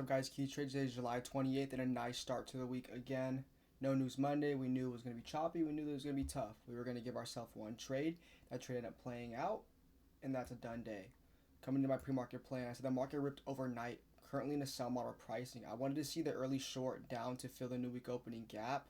Up, guys? Key trade today is July 28th and a nice start to the week again. No news Monday. We knew it was going to be choppy. We knew it was going to be tough. We were going to give ourselves one trade. That trade ended up playing out, and that's a done day. Coming to my pre-market plan, I said the market ripped overnight. Currently in a sell model pricing. I wanted to see the early short down to fill the new week opening gap.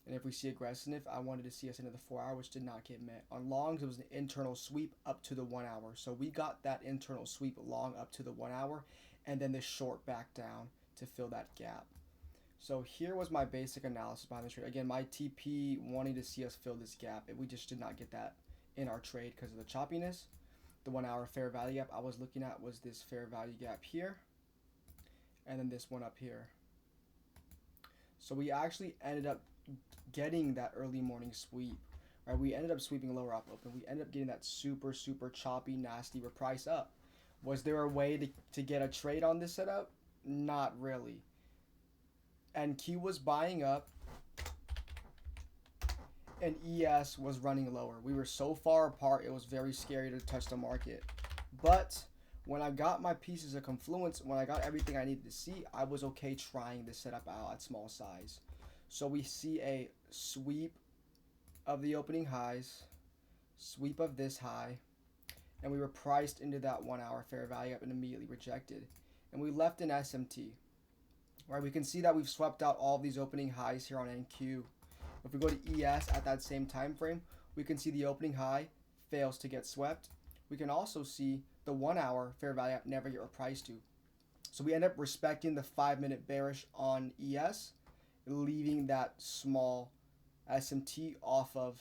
And if we see aggressiveness, I wanted to see us into the 4 hour, which did not get met. On longs, it was an internal sweep up to the 1 hour. So we got that internal sweep long up to the 1 hour, and then the short back down to fill that gap. So here was my basic analysis behind the trade. Again, my TP wanting to see us fill this gap, and we just did not get that in our trade because of the choppiness. The 1 hour fair value gap I was looking at was this fair value gap here, and then this one up here. So we actually ended up getting that early morning sweep. Right, we ended up sweeping lower up open. We ended up getting that super choppy, nasty reprice up. Was there a way to get a trade on this setup? Not really. NQ was buying up, and ES was running lower. We were so far apart, it was very scary to touch the market. But when I got my pieces of confluence, when I got everything I needed to see, I was okay trying this setup out at small size. So we see a sweep of the opening highs, sweep of this high, and we were priced into that 1 hour fair value up and immediately rejected. And we left an SMT. Right, we can see that we've swept out all of these opening highs here on NQ. If we go to ES at that same time frame, we can see the opening high fails to get swept. We can also see the 1 hour fair value never get repriced to. So we end up respecting the 5 minute bearish on ES, leaving that small SMT off of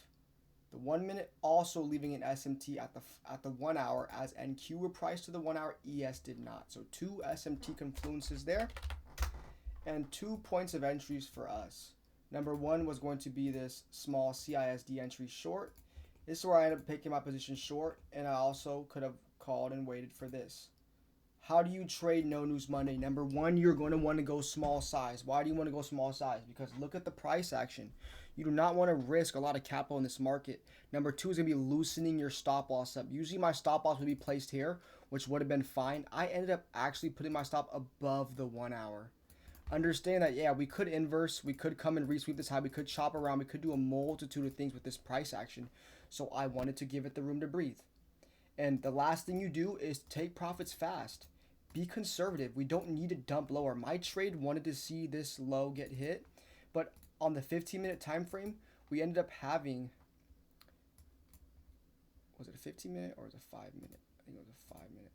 the 1 minute, also leaving an SMT at the 1 hour as NQ were priced to the 1 hour, ES did not. So two SMT confluences there. And 2 points of entries for us. Number one was going to be this small CISD entry short. This is where I ended up picking my position short, and I also could have called and waited for this. How do you trade No News Monday? Number one, you're going to want to go small size. Why do you want to go small size? Because look at the price action. You do not want to risk a lot of capital in this market. Number two is going to be loosening your stop loss up. Usually my stop loss would be placed here, which would have been fine. I ended up actually putting my stop above the 1 hour. Understand that, yeah, we could inverse, we could come and resweep this high, we could chop around, we could do a multitude of things with this price action. So I wanted to give it the room to breathe. And the last thing you do is take profits fast. Be conservative. We don't need to dump lower. My trade wanted to see this low get hit, but on the 15-minute time frame, we ended up having, was it a 15-minute or was it a 5 minute? I think it was a 5 minute.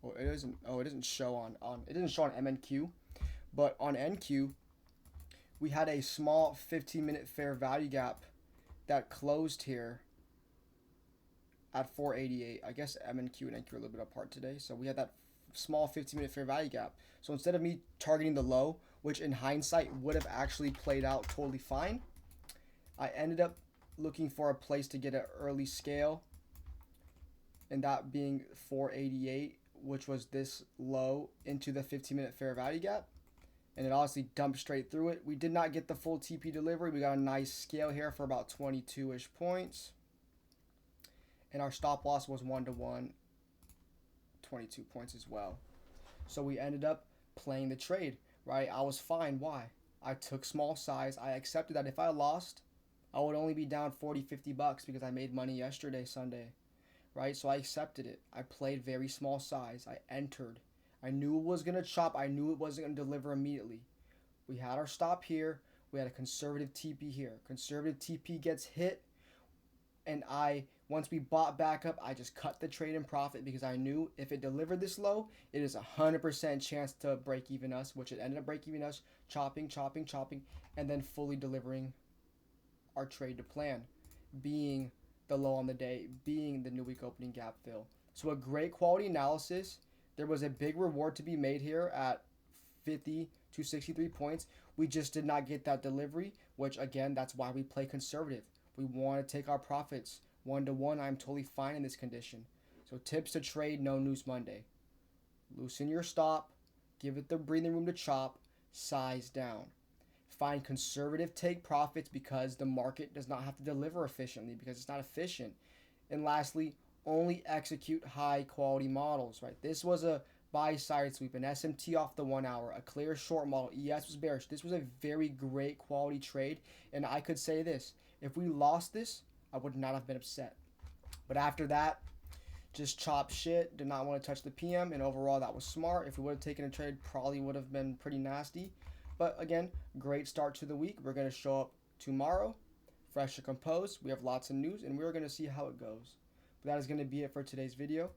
Well, it doesn't. Oh, it doesn't show on it doesn't show on MNQ, but on NQ, we had a small 15-minute fair value gap that closed here at 488. I guess MNQ and NQ are a little bit apart today, so we had that small 15-minute fair value gap. So instead of me targeting the low, which in hindsight would have actually played out totally fine, I ended up looking for a place to get an early scale, and that being 488, which was this low into the 15-minute fair value gap, and it obviously dumped straight through it. We did not get the full TP delivery. We got a nice scale here for about 22-ish points, and our stop loss was 1-to-1, 22 points as well. So we ended up playing the trade, right? I was fine. Why? I took small size. I accepted that if I lost, I would only be down 40-50 bucks because I made money yesterday, Sunday. Right? So I accepted it. I played very small size. I entered. I knew it was going to chop. I knew it wasn't going to deliver immediately. We had our stop here. We had a conservative TP here. Conservative TP gets hit. And once we bought back up, I just cut the trade in profit because I knew if it delivered this low, it is 100% chance to break even us, which it ended up breaking even us, chopping, and then fully delivering our trade to plan, being the low on the day, being the new week opening gap fill. So a great quality analysis. There was a big reward to be made here at 50 to 63 points. We just did not get that delivery, which again, that's why we play conservative. We want to take our profits 1-to-1. I'm totally fine in this condition. So tips to trade No News Monday. Loosen your stop, give it the breathing room to chop, size down. Find conservative take profits because the market does not have to deliver efficiently because it's not efficient. And lastly, only execute high quality models, right? This was a buy side sweep, an SMT off the 1 hour, a clear short model, ES was bearish. This was a very great quality trade, and I could say this: if we lost this, I would not have been upset. But after that, just chop shit, did not want to touch the PM, and overall that was smart. If we would have taken a trade, probably would have been pretty nasty. But again, great start to the week. We're going to show up tomorrow, fresh and composed. We have lots of news, and we're going to see how it goes. But that is going to be it for today's video.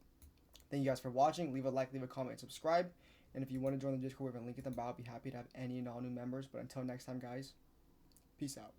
Thank you guys for watching. Leave a like, leave a comment, and subscribe. And if you want to join the Discord, we have a link in the bio. I'll be happy to have any and all new members. But until next time, guys, peace out.